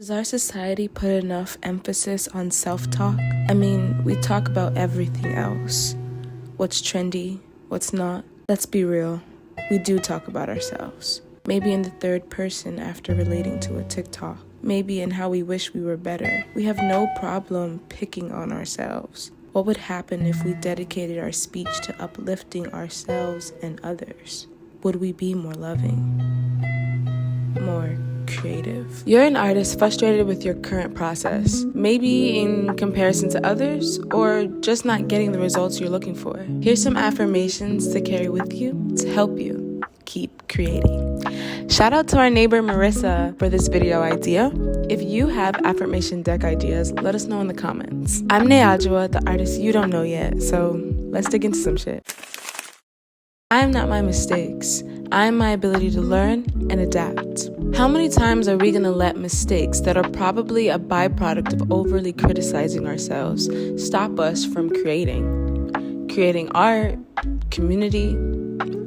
Does our society put enough emphasis on self-talk? I mean, we talk about everything else. What's trendy, what's not. Let's be real. We do talk about ourselves. Maybe in the third person after relating to a TikTok. Maybe in how we wish we were better. We have no problem picking on ourselves. What would happen if we dedicated our speech to uplifting ourselves and others? Would we be more loving? More creative? You're an artist frustrated with your current process, maybe in comparison to others, or just not getting the results you're looking for. Here's some affirmations to carry with you to help you keep creating. Shout out to our neighbor Marissa for this video idea. If you have affirmation deck ideas, let us know in the comments. I'm Neajua, the artist you don't know yet, so let's dig into some shit. I am not my mistakes. I am my ability to learn and adapt. How many times are we going to let mistakes that are probably a byproduct of overly criticizing ourselves stop us from creating art, community,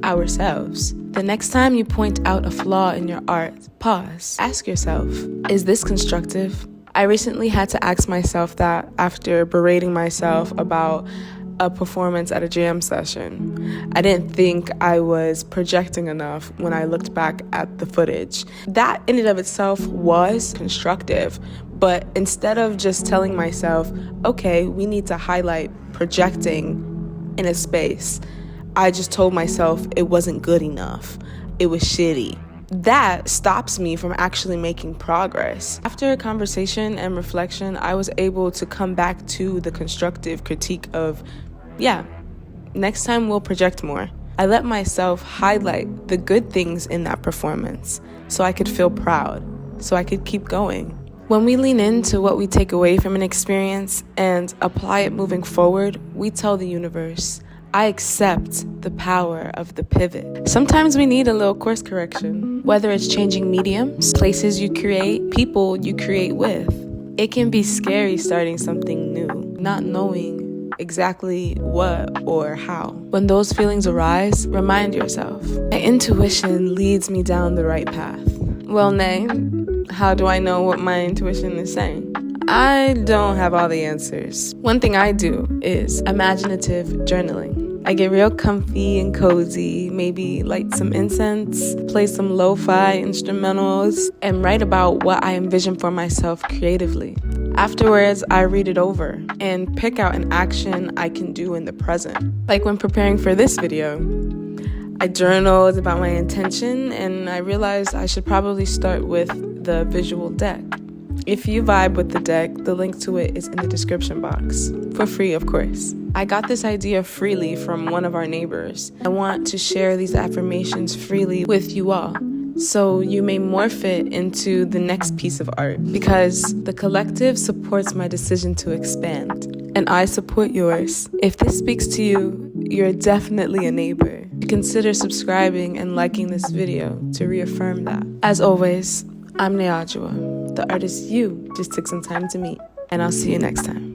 ourselves? The next time you point out a flaw in your art, pause. Ask yourself, is this constructive? I recently had to ask myself that after berating myself about a performance at a jam session. I didn't think I was projecting enough when I looked back at the footage. That in and of itself was constructive, but instead of just telling myself, okay, we need to highlight projecting in a space, I just told myself it wasn't good enough. It was shitty. That stops me from actually making progress. After a conversation and reflection, I was able to come back to the constructive critique of, next time we'll project more. I let myself highlight the good things in that performance so I could feel proud, so I could keep going. When we lean into what we take away from an experience and apply it moving forward, we tell the universe, I accept the power of the pivot. Sometimes we need a little course correction, whether it's changing mediums, places you create, people you create with. It can be scary starting something new, not knowing exactly what or how. When those feelings arise, remind yourself, my intuition leads me down the right path. Well, Nay, how do I know what my intuition is saying? I don't have all the answers. One thing I do is imaginative journaling. I get real comfy and cozy, maybe light some incense, play some lo-fi instrumentals, and write about what I envision for myself creatively. Afterwards, I read it over and pick out an action I can do in the present. Like when preparing for this video, I journaled about my intention and I realized I should probably start with the visual deck. If you vibe with the deck, the link to it is in the description box. For free, of course. I got this idea freely from one of our neighbors. I want to share these affirmations freely with you all, so you may morph it into the next piece of art, because the collective supports my decision to expand, and I support yours. If this speaks to you, you're definitely a neighbor. Consider subscribing and liking this video to reaffirm that. As always, I'm Neajua, the artist you just took some time to meet, and I'll see you next time.